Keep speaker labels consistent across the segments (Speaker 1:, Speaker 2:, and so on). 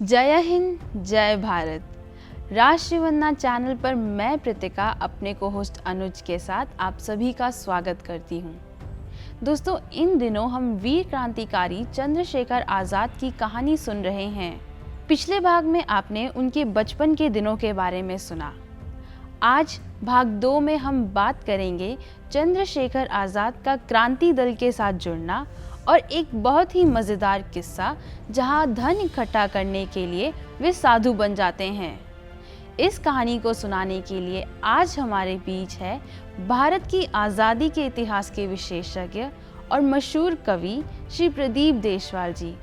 Speaker 1: जय हिंद, जय भारत। राष्ट्रीय वंदना चैनल पर मैं प्रतिका अपने को होस्ट अनुज के साथ आप सभी का स्वागत करती हूँ। दोस्तों, इन दिनों हम वीर क्रांतिकारी चंद्रशेखर आज़ाद की कहानी सुन रहे हैं। पिछले भाग में आपने उनके बचपन के दिनों के बारे में सुना। आज भाग 2 में हम बात करेंगे चंद्रशेखर आज़ाद का क्रांति दल के साथ जुड़ना और एक बहुत ही मज़ेदार किस्सा जहां धन इकट्ठा करने के लिए वे साधु बन जाते हैं। इस कहानी को सुनाने के लिए आज हमारे बीच है भारत की आज़ादी के इतिहास के विशेषज्ञ और मशहूर कवि श्री प्रदीप देशवाल जी।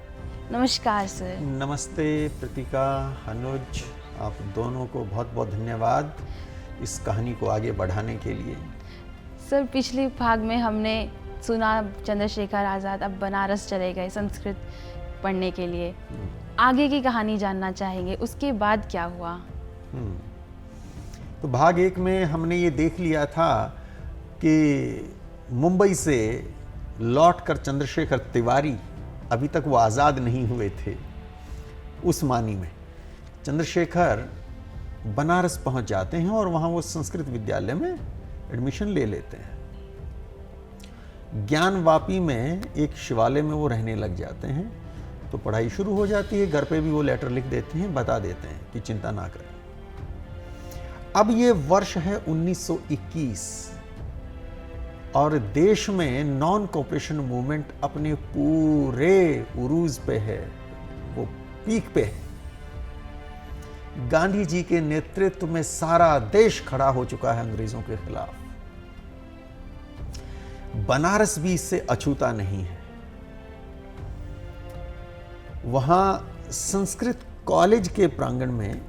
Speaker 1: नमस्कार सर।
Speaker 2: नमस्ते प्रतिका, अनुज, आप दोनों को बहुत बहुत धन्यवाद इस कहानी को आगे बढ़ाने के लिए।
Speaker 1: सर, पिछले भाग में हमने सुना चंद्रशेखर आज़ाद अब बनारस चले गए संस्कृत पढ़ने के लिए। आगे की कहानी जानना चाहेंगे, उसके बाद क्या हुआ?
Speaker 2: तो भाग 1 में हमने ये देख लिया था कि मुंबई से लौटकर चंद्रशेखर तिवारी अभी तक वो आज़ाद नहीं हुए थे। उस मानी में चंद्रशेखर बनारस पहुंच जाते हैं और वहां वो संस्कृत विद्यालय में एडमिशन ले लेते हैं। ज्ञानवापी में एक शिवालय में वो रहने लग जाते हैं। तो पढ़ाई शुरू हो जाती है। घर पे भी वो लेटर लिख देते हैं, बता देते हैं कि चिंता ना करें। अब ये वर्ष है 1921 और देश में नॉन कोऑपरेशन मूवमेंट अपने पूरे उरूज पे है, वो पीक पे है। गांधी जी के नेतृत्व में सारा देश खड़ा हो चुका है अंग्रेजों के खिलाफ। बनारस भी इससे अछूता नहीं है। वहां संस्कृत कॉलेज के प्रांगण में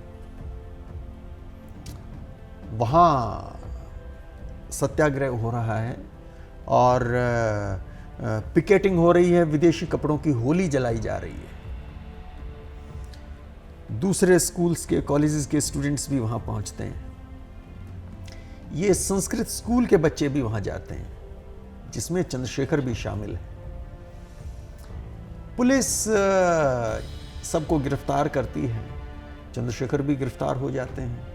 Speaker 2: वहां सत्याग्रह हो रहा है और पिकेटिंग हो रही है। विदेशी कपड़ों की होली जलाई जा रही है। दूसरे स्कूल्स के, कॉलेजेस के स्टूडेंट्स भी वहां पहुंचते हैं। ये संस्कृत स्कूल के बच्चे भी वहां जाते हैं, जिसमें चंद्रशेखर भी शामिल है। पुलिस सबको गिरफ्तार करती है। चंद्रशेखर भी गिरफ्तार हो जाते हैं।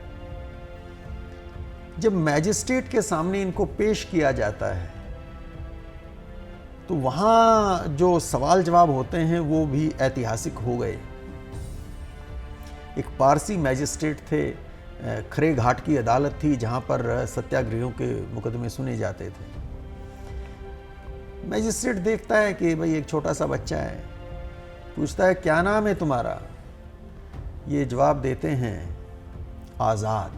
Speaker 2: जब मैजिस्ट्रेट के सामने इनको पेश किया जाता है तो वहां जो सवाल जवाब होते हैं वो भी ऐतिहासिक हो गए। एक पारसी मैजिस्ट्रेट थे। खरे घाट की अदालत थी जहां पर सत्याग्रहियों के मुकदमे सुने जाते थे। मैजिस्ट्रेट देखता है कि भाई एक छोटा सा बच्चा है, पूछता है क्या नाम है तुम्हारा? ये जवाब देते हैं आज़ाद।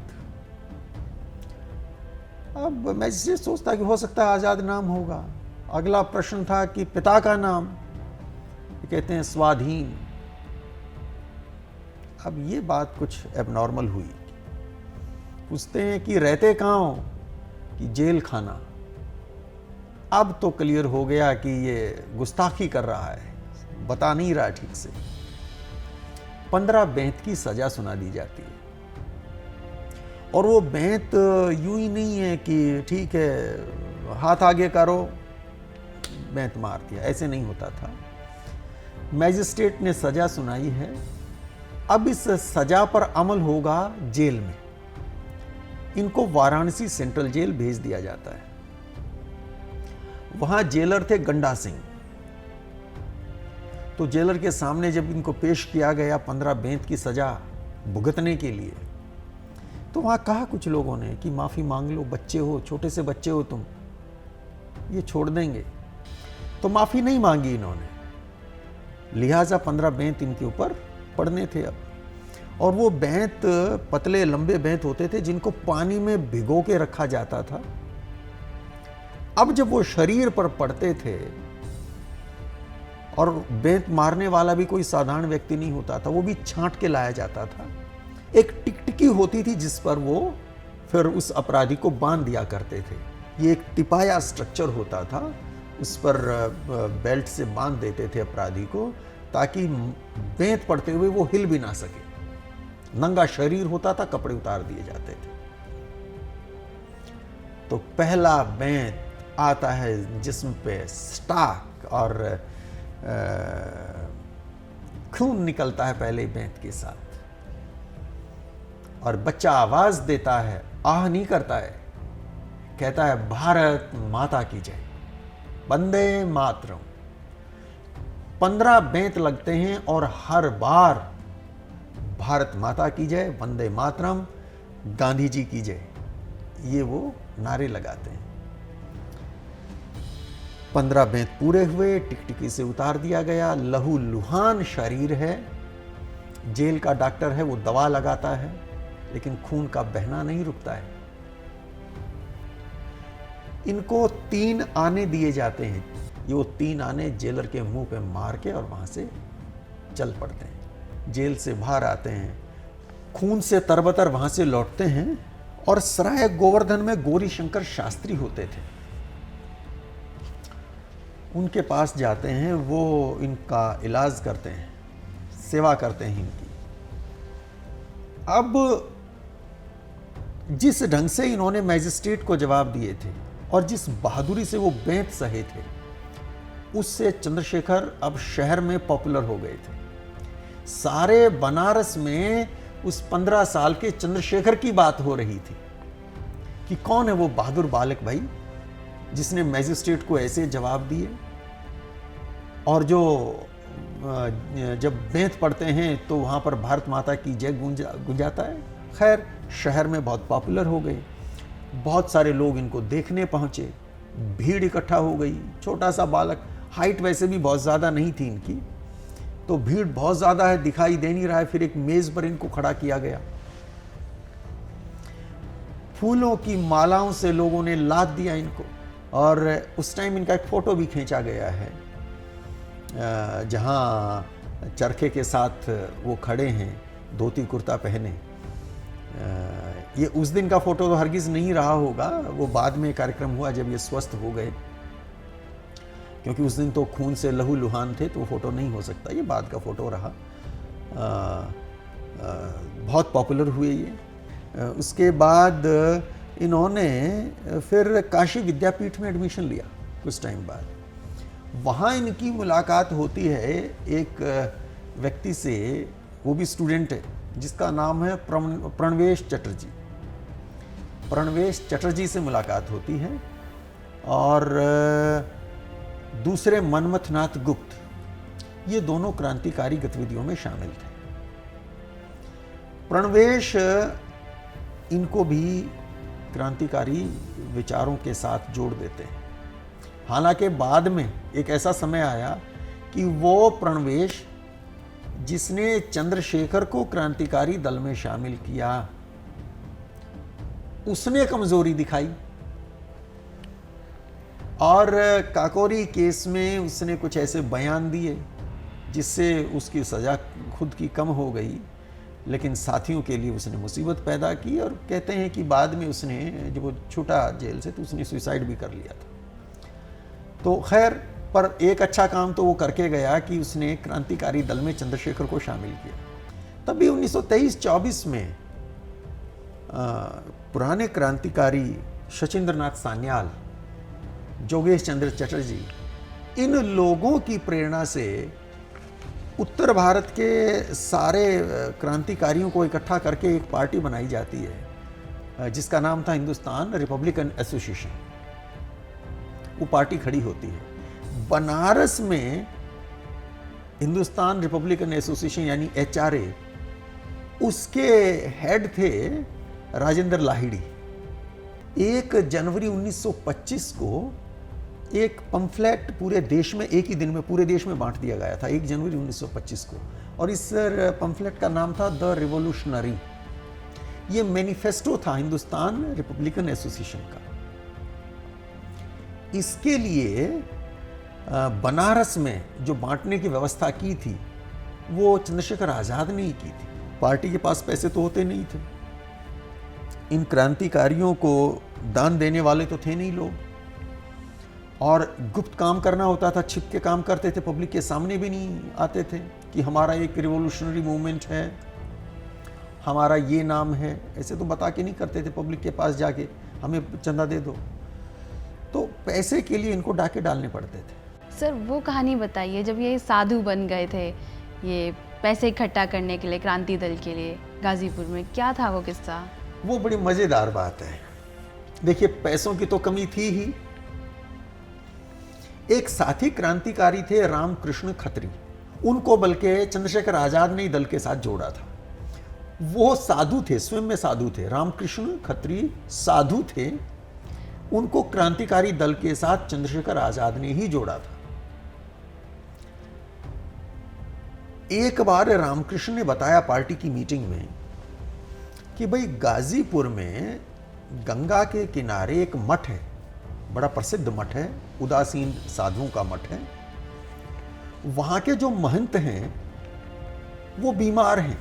Speaker 2: अब मैजिस्ट्रेट सोचता है कि हो सकता है आज़ाद नाम होगा। अगला प्रश्न था कि पिता का नाम? ये कहते हैं स्वाधीन। अब ये बात कुछ एबनॉर्मल हुई। पूछते हैं कि रहते कहाँ हो? कि जेल खाना। अब तो क्लियर हो गया कि ये गुस्ताखी कर रहा है, बता नहीं रहा ठीक से। 15 बेंत की सजा सुना दी जाती है। और वो बेंत यूं ही नहीं है कि ठीक है हाथ आगे करो, बेंत मार दिया, ऐसे नहीं होता था। मैजिस्ट्रेट ने सजा सुनाई है। अब इस सजा पर अमल होगा जेल में। इनको वाराणसी सेंट्रल जेल भेज दिया जाता है। वहां जेलर थे गंडा सिंह। तो जेलर के सामने जब इनको पेश किया गया 15 बेंत की सजा भुगतने के लिए, तो वहां कहा कुछ लोगों ने कि माफी मांग लो, बच्चे हो, छोटे से बच्चे हो तुम, ये छोड़ देंगे। तो माफी नहीं मांगी इन्होंने, लिहाजा 15 बेंत इनके ऊपर पड़ने थे। अब और वो बेंत पतले लंबे बेंत होते थे जिनको पानी में भिगो के रखा जाता था। अब जब वो शरीर पर पड़ते थे, और बेंत मारने वाला भी कोई साधारण व्यक्ति नहीं होता था, वो भी छांट के लाया जाता था। एक टिकटिकी होती थी जिस पर वो फिर उस अपराधी को बांध दिया करते थे। ये एक तिपाया स्ट्रक्चर होता था, उस पर बेल्ट से बांध देते थे अपराधी को, ताकि बेंत पड़ते हुए वो हिल भी ना सके। नंगा शरीर होता था, कपड़े उतार दिए जाते थे। तो पहला बेंत आता है जिस्म पे स्टाक और खून निकलता है पहले बेंत के साथ, और बच्चा आवाज देता है, आह नहीं करता है, कहता है भारत माता की जय, वंदे मातरम। 15 बेंत लगते हैं और हर बार भारत माता की जय, वंदे मातरम, गांधी जी की जय, ये वो नारे लगाते हैं। 15 बेंत पूरे हुए, टिकटिकी से उतार दिया गया। लहू लुहान शरीर है, जेल का डॉक्टर है, वो दवा लगाता है, लेकिन खून का बहना नहीं रुकता है। इनको 3 आने दिए जाते हैं। ये वो 3 आने जेलर के मुंह पे मार के और वहां से चल पड़ते हैं। जेल से बाहर आते हैं, खून से तरबतर वहां से लौटते हैं, और सराय गोवर्धन में गौरी शंकर शास्त्री होते थे, उनके पास जाते हैं। वो इनका इलाज करते हैं, सेवा करते हैं इनकी। अब जिस ढंग से इन्होंने मैजिस्ट्रेट को जवाब दिए थे और जिस बहादुरी से वो बेंत सहे थे, उससे चंद्रशेखर अब शहर में पॉपुलर हो गए थे। सारे बनारस में उस 15 साल के चंद्रशेखर की बात हो रही थी कि कौन है वो बहादुर बालक भाई जिसने मैजिस्ट्रेट को ऐसे जवाब दिए, और जो जब बेंत पढ़ते हैं तो वहां पर भारत माता की जय गुंजाता है। खैर, शहर में बहुत पॉपुलर हो गए, बहुत सारे लोग इनको देखने पहुंचे, भीड़ इकट्ठा हो गई। छोटा सा बालक, हाइट वैसे भी बहुत ज़्यादा नहीं थी इनकी, तो भीड़ बहुत ज़्यादा है, दिखाई दे नहीं रहा है। फिर एक मेज़ पर इनको खड़ा किया गया, फूलों की मालाओं से लोगों ने लाद दिया इनको, और उस टाइम इनका एक फ़ोटो भी खींचा गया है, जहाँ चरखे के साथ वो खड़े हैं, धोती कुर्ता पहने। ये उस दिन का फोटो तो हरगिज नहीं रहा होगा, वो बाद में कार्यक्रम हुआ जब ये स्वस्थ हो गए, क्योंकि उस दिन तो खून से लहू लुहान थे, तो वो फोटो नहीं हो सकता, ये बाद का फोटो रहा। बहुत पॉपुलर हुए ये। उसके बाद इन्होंने फिर काशी विद्यापीठ में एडमिशन लिया कुछ टाइम बाद। वहाँ इनकी मुलाकात होती है एक व्यक्ति से, वो भी स्टूडेंट है, जिसका नाम है प्रणवेश चटर्जी। प्रणवेश चटर्जी से मुलाकात होती है, और दूसरे मनमथनाथ गुप्त, ये दोनों क्रांतिकारी गतिविधियों में शामिल थे। प्रणवेश इनको भी क्रांतिकारी विचारों के साथ जोड़ देते हैं। हालांकि बाद में एक ऐसा समय आया कि वो प्रणवेश जिसने चंद्रशेखर को क्रांतिकारी दल में शामिल किया, उसने कमजोरी दिखाई, और काकोरी केस में उसने कुछ ऐसे बयान दिए जिससे उसकी सजा खुद की कम हो गई, लेकिन साथियों के लिए उसने मुसीबत पैदा की। और कहते हैं कि बाद में उसने, जब वो छूटा जेल से, तो उसने सुसाइड भी कर लिया था। तो खैर, पर एक अच्छा काम तो वो करके गया कि उसने क्रांतिकारी दल में चंद्रशेखर को शामिल किया। तभी 1923-24 में पुराने क्रांतिकारी शचीन्द्रनाथ सान्याल, जोगेश चंद्र चटर्जी, इन लोगों की प्रेरणा से उत्तर भारत के सारे क्रांतिकारियों को इकट्ठा करके एक पार्टी बनाई जाती है, जिसका नाम था हिंदुस्तान रिपब्लिकन एसोसिएशन। वो पार्टी खड़ी होती है बनारस में। हिंदुस्तान रिपब्लिकन एसोसिएशन यानी HRA, उसके हेड थे राजेंद्र लाहिड़ी। 1 जनवरी 1925 को एक पंफलेट पूरे देश में, एक ही दिन में पूरे देश में बांट दिया गया था, 1 जनवरी 1925 को, और इस पंफलेट का नाम था द रिवोल्यूशनरी। ये मैनिफेस्टो था हिंदुस्तान रिपब्लिकन एसोसिएशन का। इसके लिए बनारस में जो बांटने की व्यवस्था की थी, वो चंद्रशेखर आजाद ने ही की थी। पार्टी के पास पैसे तो होते नहीं थे, इन क्रांतिकारियों को दान देने वाले तो थे नहीं लोग, और गुप्त काम करना होता था, छिप के काम करते थे, पब्लिक के सामने भी नहीं आते थे कि हमारा एक रिवोल्यूशनरी मूवमेंट है, हमारा ये नाम है। ऐसे तो बता के नहीं करते थे पब्लिक के पास जाके, हमें चंदा दे दो। तो पैसे के लिए इनको डाके डालने पड़ते थे।
Speaker 1: सर, वो कहानी बताइए जब ये साधु बन गए थे, ये पैसे इकट्ठा करने के लिए क्रांति दल के लिए गाजीपुर में, क्या था वो किस्सा?
Speaker 2: वो बड़ी मजेदार बात है। देखिए, पैसों की तो कमी थी ही। एक साथी क्रांतिकारी थे रामकृष्ण खत्री, उनको बल्कि चंद्रशेखर आजाद ने ही दल के साथ जोड़ा था। वो साधु थे, स्वयं में साधु थे। रामकृष्ण खत्री साधु थे, उनको क्रांतिकारी दल के साथ चंद्रशेखर आजाद ने ही जोड़ा था। एक बार रामकृष्ण ने बताया पार्टी की मीटिंग में कि भाई गाजीपुर में गंगा के किनारे एक मठ है, बड़ा प्रसिद्ध मठ है, उदासीन साधुओं का मठ है। वहां के जो महंत हैं वो बीमार हैं,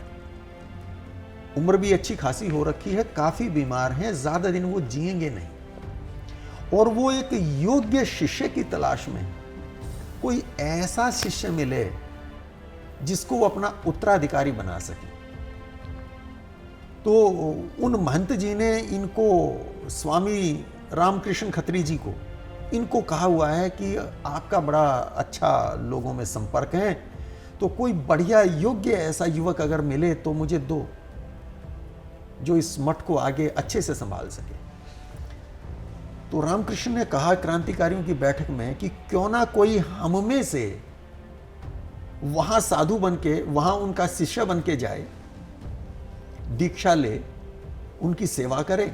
Speaker 2: उम्र भी अच्छी खासी हो रखी है, काफी बीमार हैं, ज्यादा दिन वो जिएंगे नहीं, और वो एक योग्य शिष्य की तलाश में, कोई ऐसा शिष्य मिले जिसको वो अपना उत्तराधिकारी बना सके। तो उन महंत जी ने इनको, स्वामी रामकृष्ण खत्री जी को, इनको कहा हुआ है कि आपका बड़ा अच्छा लोगों में संपर्क है, तो कोई बढ़िया योग्य ऐसा युवक अगर मिले तो मुझे दो, जो इस मठ को आगे अच्छे से संभाल सके। तो रामकृष्ण ने कहा क्रांतिकारियों की बैठक में कि क्यों ना कोई हम में से वहां साधु बन के, वहां उनका शिष्य बन के जाए, दीक्षा ले, उनकी सेवा करे,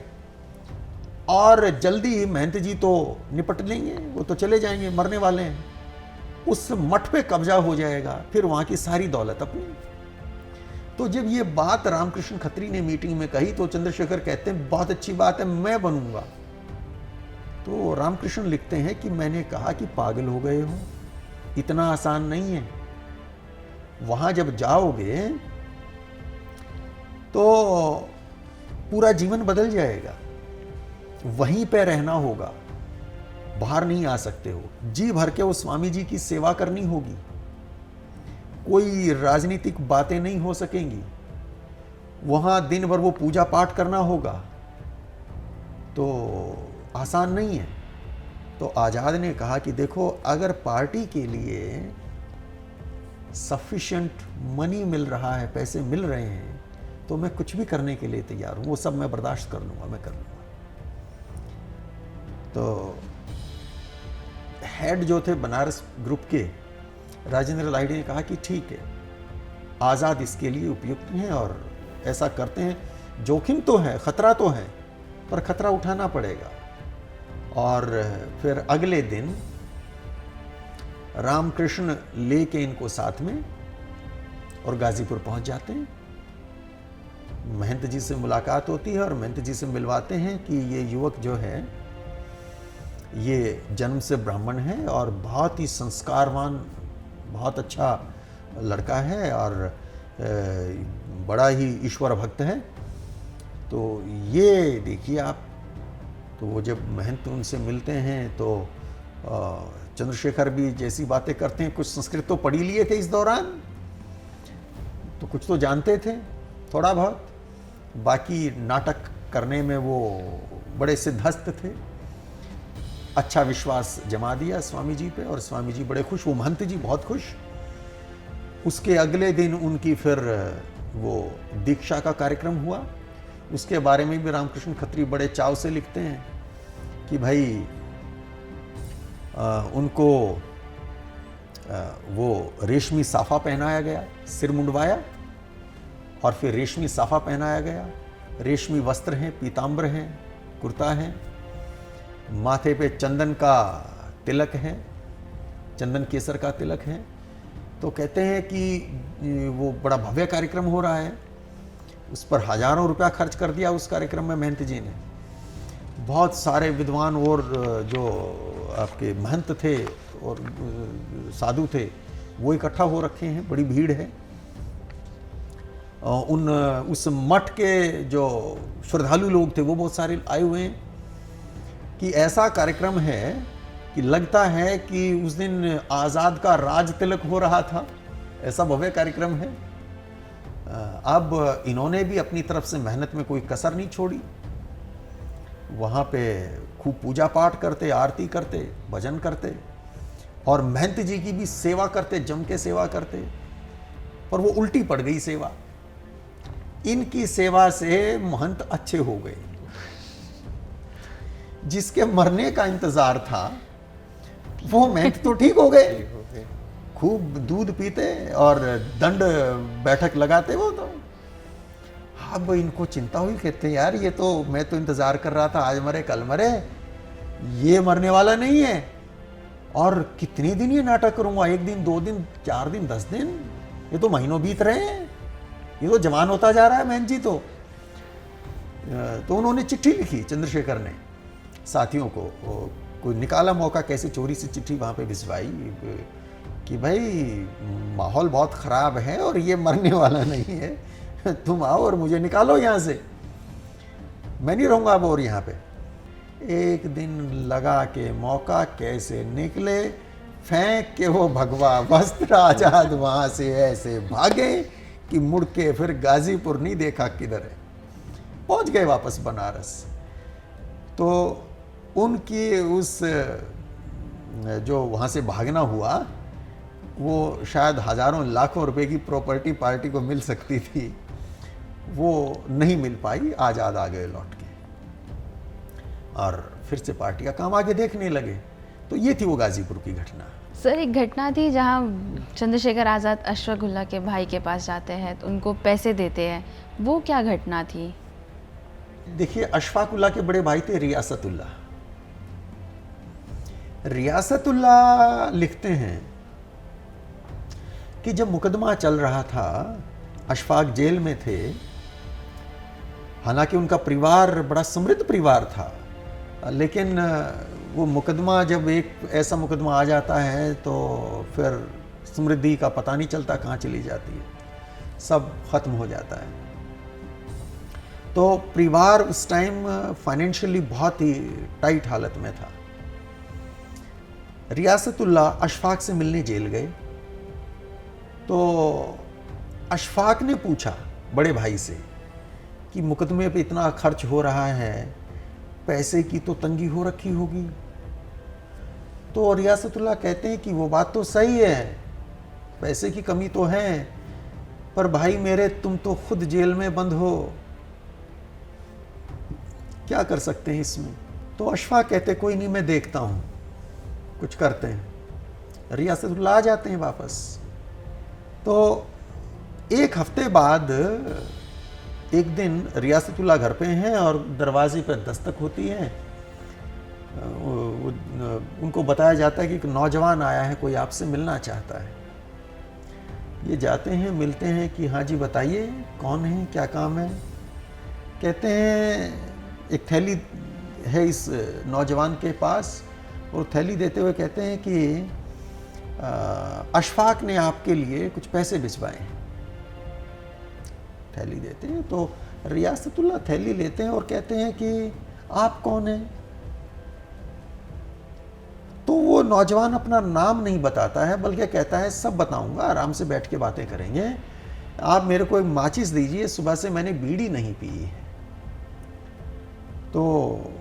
Speaker 2: और जल्दी ही महंत जी तो निपट लेंगे, वो तो चले जाएंगे, मरने वाले हैं, उस मठ पे कब्जा हो जाएगा, फिर वहां की सारी दौलत अपनी। तो जब ये बात रामकृष्ण खत्री ने मीटिंग में कही तो चंद्रशेखर कहते हैं बहुत अच्छी बात है, मैं बनूंगा। तो रामकृष्ण लिखते हैं कि मैंने कहा कि पागल हो गए हो, इतना आसान नहीं है। वहां जब जाओगे तो पूरा जीवन बदल जाएगा, वहीं पे रहना होगा, बाहर नहीं आ सकते हो, जी भर के वो स्वामी जी की सेवा करनी होगी, कोई राजनीतिक बातें नहीं हो सकेंगी, वहां दिन भर वो पूजा पाठ करना होगा, तो आसान नहीं है। तो आजाद ने कहा कि देखो, अगर पार्टी के लिए सफिशिएंट मनी मिल रहा है, पैसे मिल रहे हैं, तो मैं कुछ भी करने के लिए तैयार हूं, वो सब मैं बर्दाश्त कर लूंगा, मैं कर लूंगा। तो हेड जो थे बनारस ग्रुप के, राजेंद्र लाहिड़ी ने कहा कि ठीक है, आज़ाद इसके लिए उपयुक्त हैं और ऐसा करते हैं। जोखिम तो है, खतरा तो है, पर खतरा उठाना पड़ेगा। और फिर अगले दिन रामकृष्ण लेके इनको साथ में और गाजीपुर पहुंच जाते हैं। महंत जी से मुलाकात होती है और महंत जी से मिलवाते हैं कि ये युवक जो है ये जन्म से ब्राह्मण है और बहुत ही संस्कारवान, बहुत अच्छा लड़का है और बड़ा ही ईश्वर भक्त है, तो ये देखिए आप। तो वो जब महंत उनसे मिलते हैं तो चंद्रशेखर भी जैसी बातें करते हैं, कुछ संस्कृत तो पढ़ी लिए थे इस दौरान, तो कुछ तो जानते थे थोड़ा बहुत, बाकी नाटक करने में वो बड़े सिद्धहस्त थे। अच्छा विश्वास जमा दिया स्वामी जी पे और स्वामी जी बड़े खुश, वो महंत जी बहुत खुश। उसके अगले दिन उनकी फिर वो दीक्षा का कार्यक्रम हुआ। उसके बारे में भी रामकृष्ण खत्री बड़े चाव से लिखते हैं कि भाई उनको वो रेशमी साफा पहनाया गया, सिर मुंडवाया और फिर रेशमी साफा पहनाया गया, रेशमी वस्त्र हैं, पीताम्बर हैं, कुर्ता है, माथे पे चंदन का तिलक है, चंदन केसर का तिलक है। तो कहते हैं कि वो बड़ा भव्य कार्यक्रम हो रहा है, उस पर हजारों रुपया खर्च कर दिया उस कार्यक्रम में महंत जी ने। बहुत सारे विद्वान और जो आपके महंत थे और साधु थे वो इकट्ठा हो रखे हैं, बड़ी भीड़ है। उस मठ के जो श्रद्धालु लोग थे वो बहुत सारे आए हुए हैं कि ऐसा कार्यक्रम है कि लगता है कि उस दिन आज़ाद का राज तिलक हो रहा था, ऐसा भव्य कार्यक्रम है। अब इन्होंने भी अपनी तरफ से मेहनत में कोई कसर नहीं छोड़ी, वहाँ पे खूब पूजा पाठ करते, आरती करते, भजन करते और महंत जी की भी सेवा करते, जम के सेवा करते। और वो उल्टी पड़ गई सेवा। इनकी सेवा से महंत अच्छे हो गए। जिसके मरने का इंतजार था वो महंत तो ठीक हो गए, खूब दूध पीते और दंड बैठक लगाते वो तो। अब इनको चिंता हुई, कहते यार ये तो मैं तो इंतजार कर रहा था आज मरे कल मरे, ये मरने वाला नहीं है। और कितने दिन ये नाटक करूंगा, 1 दिन 2 दिन 4 दिन 10 दिन, ये तो महीनों बीत रहे हैं, ये तो जवान होता जा रहा है महंत जी तो उन्होंने चिट्ठी लिखी चंद्रशेखर ने साथियों को, कोई निकाला मौका कैसे चोरी से चिट्ठी वहां पे भिजवाई कि भाई माहौल बहुत खराब है और ये मरने वाला नहीं है, तुम आओ और मुझे निकालो यहाँ से, मैं नहीं रहूँगा अब और यहाँ पे। एक दिन लगा के मौका कैसे निकले, फेंक के वो भगवा वस्त्र आजाद वहाँ से ऐसे भागे कि मुड़ के फिर गाजीपुर नहीं देखा किधर है, पहुँच गए वापस बनारस। तो उनकी उस जो वहाँ से भागना हुआ वो शायद हजारों लाखों रुपए की प्रॉपर्टी पार्टी को मिल सकती थी, वो नहीं मिल पाई, आज़ाद आ गए लौट के और फिर से पार्टी का काम आगे देखने लगे। तो ये थी वो गाजीपुर की घटना।
Speaker 1: सर एक घटना थी जहाँ चंद्रशेखर आज़ाद अशफाक उल्लाह के भाई के पास जाते हैं तो उनको पैसे देते हैं, वो क्या घटना थी?
Speaker 2: देखिए अशफाक उल्लाह के बड़े भाई थे रियासतुल्लाह। रियासतुल्लाह लिखते हैं कि जब मुकदमा चल रहा था, अशफाक जेल में थे, हालांकि उनका परिवार बड़ा समृद्ध परिवार था, लेकिन वो मुकदमा जब एक ऐसा मुकदमा आ जाता है तो फिर समृद्धि का पता नहीं चलता कहाँ चली जाती है, सब खत्म हो जाता है। तो परिवार उस टाइम फाइनेंशियली बहुत ही टाइट हालत में था। रियासतुल्लाह अशफाक से मिलने जेल गए तो अशफाक ने पूछा बड़े भाई से कि मुकदमे पे इतना खर्च हो रहा है, पैसे की तो तंगी हो रखी होगी। तो रियासतुल्लाह कहते हैं कि वो बात तो सही है, पैसे की कमी तो है, पर भाई मेरे तुम तो खुद जेल में बंद हो, क्या कर सकते हैं इसमें। तो अशफाक कहते कोई नहीं, मैं देखता हूं, कुछ करते हैं। रियासतुल्लाह आ जाते हैं वापस। तो एक हफ्ते बाद एक दिन रियासतुल्लाह घर पे हैं और दरवाजे पर दस्तक होती है। उनको बताया जाता है कि एक नौजवान आया है, कोई आपसे मिलना चाहता है। ये जाते हैं, मिलते हैं कि हाँ जी बताइए कौन है, क्या काम है। कहते हैं एक थैली है इस नौजवान के पास, और थैली देते हुए कहते हैं कि अशफाक ने आपके लिए कुछ पैसे भिजवाए हैं। थैली देते हैं तो रियासतुल्लाह थैली लेते हैं और कहते हैं कि आप कौन हैं। तो वो नौजवान अपना नाम नहीं बताता है, बल्कि कहता है सब बताऊंगा, आराम से बैठ के बातें करेंगे, आप मेरे को एक माचिस दीजिए, सुबह से मैंने बीड़ी नहीं पी है। तो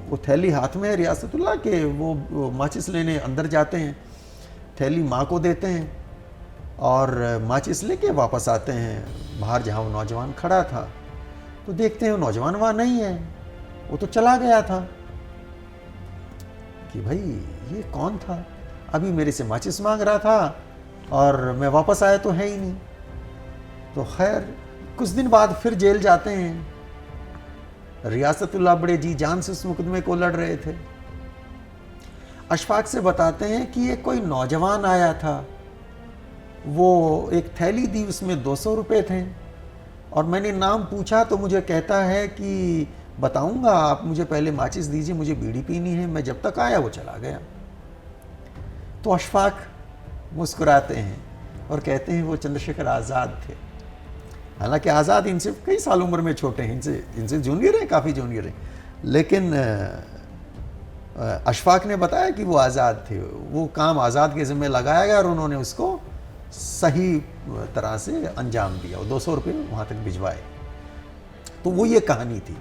Speaker 2: वो थैली हाथ में है रियासतुल्लाह के, वो माचिस लेने अंदर जाते हैं, थैली माँ को देते हैं और माचिस लेके वापस आते हैं बाहर जहाँ वो नौजवान खड़ा था। तो देखते हैं वो नौजवान वहाँ नहीं है, वो तो चला गया था। कि भाई ये कौन था, अभी मेरे से माचिस मांग रहा था और मैं वापस आया तो है ही नहीं। तो खैर कुछ दिन बाद फिर जेल जाते हैं। रियासतुल्लाह बड़े जी जान से उस मुकदमे को लड़ रहे थे। अशफाक से बताते हैं कि ये कोई नौजवान आया था, वो एक थैली दी, उसमें 200 रुपये थे, और मैंने नाम पूछा तो मुझे कहता है कि बताऊंगा, आप मुझे पहले माचिस दीजिए, मुझे बीड़ी पीनी है। मैं जब तक आया वो चला गया। तो अशफाक मुस्कुराते हैं और कहते हैं वो चंद्रशेखर आज़ाद थे। हालांकि आज़ाद इनसे कई साल उम्र में छोटे हैं, इनसे जूनियर हैं, काफ़ी जूनियर हैं, लेकिन अशफाक ने बताया कि वो आज़ाद थे। वो काम आज़ाद के ज़िम्मे लगाया गया और उन्होंने उसको सही तरह से अंजाम दिया, वो 200 रुपये वहाँ तक भिजवाए। तो वो ये कहानी थी।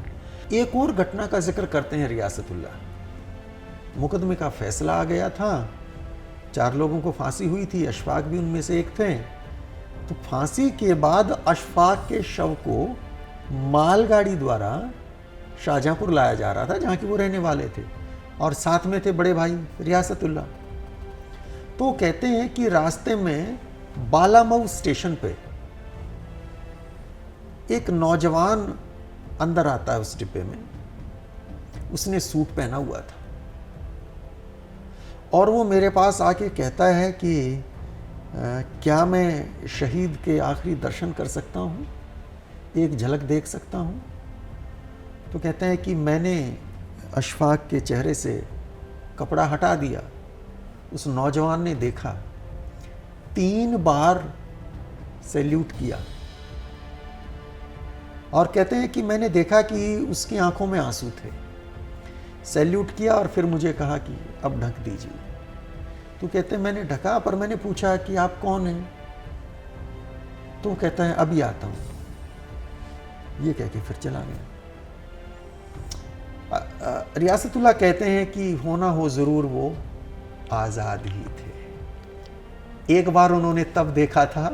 Speaker 2: एक और घटना का जिक्र करते हैं रियासतुल्लाह। मुकदमे का फैसला आ गया था, 4 लोगों को फांसी हुई थी, अशफाक भी उनमें से एक थे। तो फांसी के बाद अशफाक के शव को मालगाड़ी द्वारा शाहजहांपुर लाया जा रहा था, जहां के वो रहने वाले थे, और साथ में थे बड़े भाई रियासतुल्लाह। तो कहते हैं कि रास्ते में बालामऊ स्टेशन पे एक नौजवान अंदर आता है उस डिब्बे में। उसने सूट पहना हुआ था और वो मेरे पास आके कहता है कि क्या मैं शहीद के आखिरी दर्शन कर सकता हूँ, एक झलक देख सकता हूँ? तो कहते हैं कि मैंने अशफाक के चेहरे से कपड़ा हटा दिया। उस नौजवान ने देखा, 3 बार सैल्यूट किया और कहते हैं कि मैंने देखा कि उसकी आंखों में आंसू थे। सैल्यूट किया और फिर मुझे कहा कि अब ढक दीजिए। तो कहते हैं मैंने ढका, पर मैंने पूछा कि आप कौन हैं? तो कहता है अभी आता हूं। ये कह के फिर चला गया। रियासतुल्लाह कहते हैं कि होना हो जरूर वो आजाद ही थे। एक बार उन्होंने तब देखा था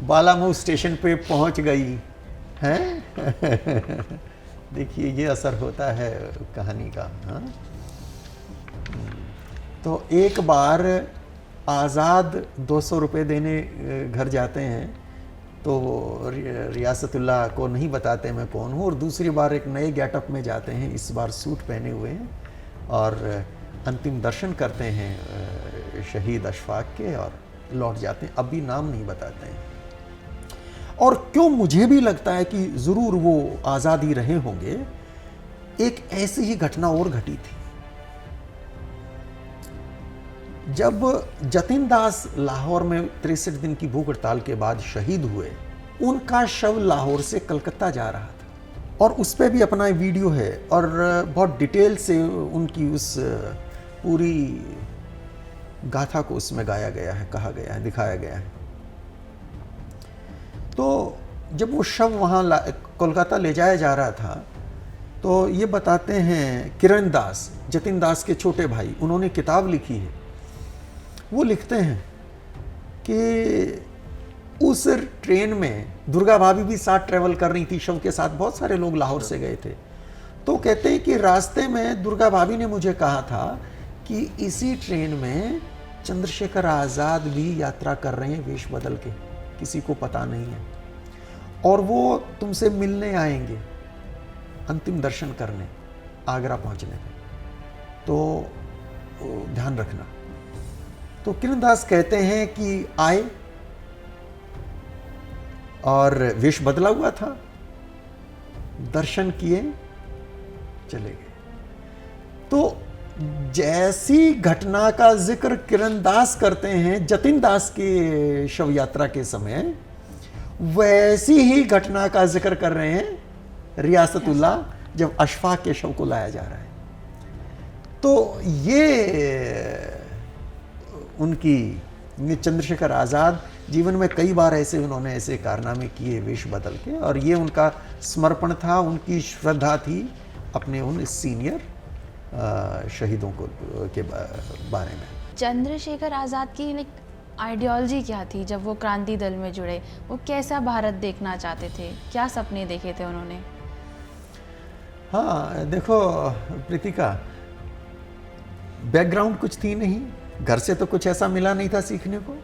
Speaker 2: बालामऊ स्टेशन पे पहुंच गई हैं। देखिए ये असर होता है कहानी का। हाँ, तो एक बार आज़ाद 200 रुपये देने घर जाते हैं, तो रियासतुल्लाह को नहीं बताते मैं कौन हूँ, और दूसरी बार एक नए गेटअप में जाते हैं, इस बार सूट पहने हुए हैं, और अंतिम दर्शन करते हैं शहीद अशफाक के और लौट जाते हैं। अभी नाम नहीं बताते हैं। और क्यों मुझे भी लगता है कि ज़रूर वो आज़ाद ही रहे होंगे, एक ऐसी ही घटना और घटी थी। जब जतिन दास लाहौर में 63 दिन की भूख हड़ताल के बाद शहीद हुए, उनका शव लाहौर से कलकत्ता जा रहा था और उस पर भी अपना वीडियो है और बहुत डिटेल से उनकी उस पूरी गाथा को उसमें गाया गया है, कहा गया है, दिखाया गया है। तो जब वो शव वहाँ कोलकाता ले जाया जा रहा था, तो ये बताते हैं किरण दास, जतिन दास के छोटे भाई, उन्होंने किताब लिखी है। वो लिखते हैं कि उस ट्रेन में दुर्गा भाभी भी साथ ट्रेवल कर रही थी शव के साथ, बहुत सारे लोग लाहौर से गए थे। तो कहते हैं कि रास्ते में दुर्गा भाभी ने मुझे कहा था कि इसी ट्रेन में चंद्रशेखर आज़ाद भी यात्रा कर रहे हैं वेश बदल के, किसी को पता नहीं है, और वो तुमसे मिलने आएंगे अंतिम दर्शन करने आगरा पहुंचने पे, तो ध्यान रखना। तो किरण दास कहते हैं कि आए और वेश बदला हुआ था, दर्शन किए, चले गए। तो जैसी घटना का जिक्र किरण दास करते हैं जतिन दास के शव यात्रा के समय, वैसी ही घटना का जिक्र कर रहे हैं रियासतुल्लाह जब अशफाक के शव को लाया जा रहा है। तो ये उनकी चंद्रशेखर आज़ाद जीवन में कई बार उन्होंने ऐसे कारनामे किए वेश बदल के, और ये उनका समर्पण था, उनकी श्रद्धा थी अपने उन सीनियर शहीदों को के बारे में।
Speaker 1: चंद्रशेखर आज़ाद की लाइक आइडियोलॉजी क्या थी जब वो क्रांति दल में जुड़े? वो कैसा भारत देखना चाहते थे, क्या सपने देखे थे उन्होंने?
Speaker 2: हाँ देखो प्रीतिका, बैकग्राउंड कुछ थी नहीं, घर से तो कुछ ऐसा मिला नहीं था सीखने को।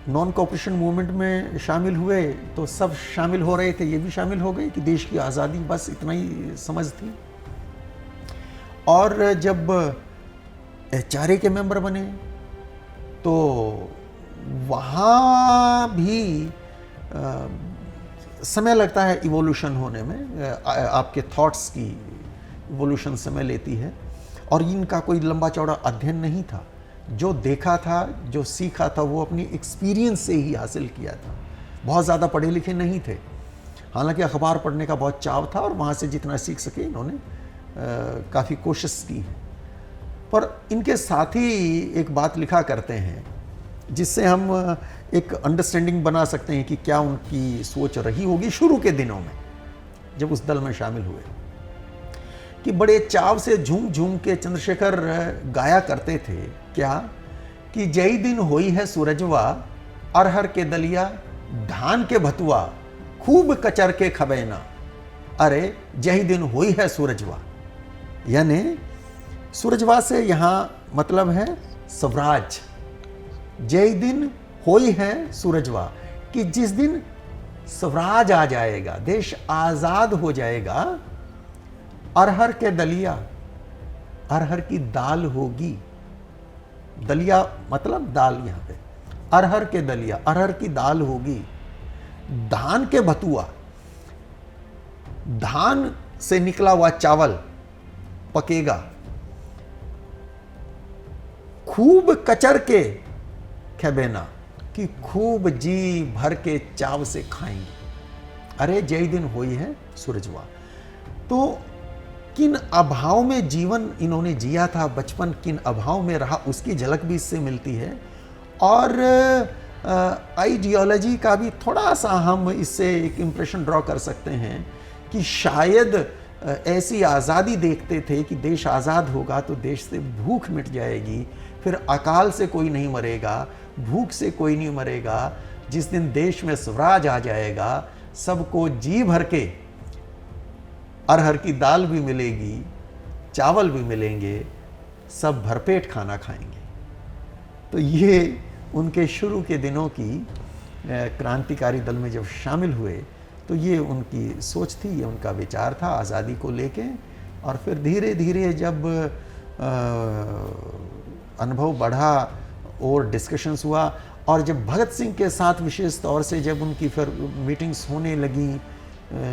Speaker 2: नॉन कॉपरेशन मूवमेंट में शामिल हुए तो सब शामिल हो रहे थे, ये भी शामिल हो गए कि देश की आज़ादी, बस इतना ही समझ थी। और जब HRA के मेंबर बने तो वहाँ भी समय लगता है इवोल्यूशन होने में, आपके थॉट्स की इवोल्यूशन समय लेती है, और इनका कोई लंबा चौड़ा अध्ययन नहीं था। जो देखा था, जो सीखा था, वो अपनी एक्सपीरियंस से ही हासिल किया था। बहुत ज़्यादा पढ़े लिखे नहीं थे, हालांकि अखबार पढ़ने का बहुत चाव था और वहाँ से जितना सीख सके इन्होंने काफ़ी कोशिश की है। पर इनके साथ ही एक बात लिखा करते हैं जिससे हम एक अंडरस्टैंडिंग बना सकते हैं कि क्या उनकी सोच रही होगी शुरू के दिनों में जब उस दल में शामिल हुए, कि बड़े चाव से झूम झूम के चंद्रशेखर गाया करते थे क्या कि जय दिन होई है सूरजवा, अरहर के दलिया, धान के भतुआ, खूब कचर के खबैना। अरे जय दिन होई है सूरजवा, यानी सूरजवा से यहां मतलब है स्वराज। जय दिन होई है सूरजवा, कि जिस दिन स्वराज आ जाएगा, देश आजाद हो जाएगा, अरहर के दलिया, अरहर की दाल होगी। दलिया मतलब दाल, यहां पे अरहर के दलिया, अरहर की दाल होगी। धान के भतुआ, धान से निकला हुआ चावल पकेगा। खूब कचर के खेबेना, कि खूब जी भर के चाव से खाएंगे। अरे जय दिन होई है सूरजवा। तो किन अभाव में जीवन इन्होंने जिया था, बचपन किन अभाव में रहा, उसकी झलक भी इससे मिलती है। और आइडियोलॉजी का भी थोड़ा सा हम इससे एक इम्प्रेशन ड्रॉ कर सकते हैं कि शायद ऐसी आज़ादी देखते थे कि देश आज़ाद होगा तो देश से भूख मिट जाएगी, फिर अकाल से कोई नहीं मरेगा, भूख से कोई नहीं मरेगा। जिस दिन देश में स्वराज आ जाएगा, सबको जी भर के अरहर की दाल भी मिलेगी, चावल भी मिलेंगे, सब भरपेट खाना खाएंगे। तो ये उनके शुरू के दिनों की क्रांतिकारी दल में जब शामिल हुए तो ये उनकी सोच थी, ये उनका विचार था आज़ादी को लेके। और फिर धीरे धीरे जब अनुभव बढ़ा और डिस्कशंस हुआ, और जब भगत सिंह के साथ विशेष तौर से जब उनकी फिर मीटिंग्स होने लगी,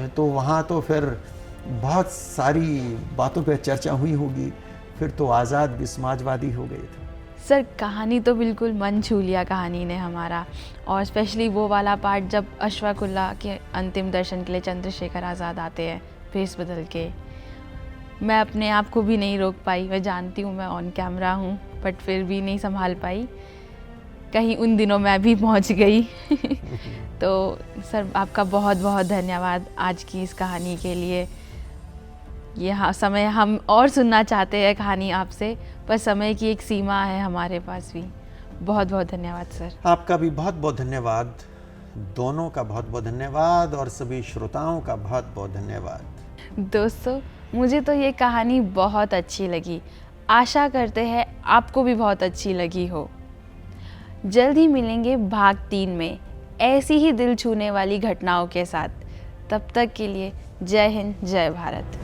Speaker 2: तो वहाँ तो फिर बहुत सारी बातों पे चर्चा हुई होगी। फिर तो आज़ाद भी समाजवादी हो गए थे।
Speaker 1: सर कहानी तो बिल्कुल मन छू लिया कहानी ने हमारा, और स्पेशली वो वाला पार्ट जब अशफाकुल्ला के अंतिम दर्शन के लिए चंद्रशेखर आज़ाद आते हैं फेस बदल के। मैं अपने आप को भी नहीं रोक पाई, मैं जानती हूँ मैं ऑन कैमरा हूँ, बट फिर भी नहीं संभाल पाई, कहीं उन दिनों मैं भी पहुँच गई। तो सर आपका बहुत बहुत धन्यवाद आज की इस कहानी के लिए। यह समय हम और सुनना चाहते हैं कहानी आपसे, पर समय की एक सीमा है हमारे पास भी। बहुत बहुत धन्यवाद सर।
Speaker 2: आपका भी बहुत बहुत धन्यवाद, दोनों का बहुत बहुत धन्यवाद, और सभी श्रोताओं का बहुत बहुत धन्यवाद।
Speaker 1: दोस्तों मुझे तो ये कहानी बहुत अच्छी लगी, आशा करते हैं आपको भी बहुत अच्छी लगी हो। जल्द ही मिलेंगे भाग 3 में ऐसी ही दिल छूने वाली घटनाओं के साथ। तब तक के लिए जय हिंद, जय भारत।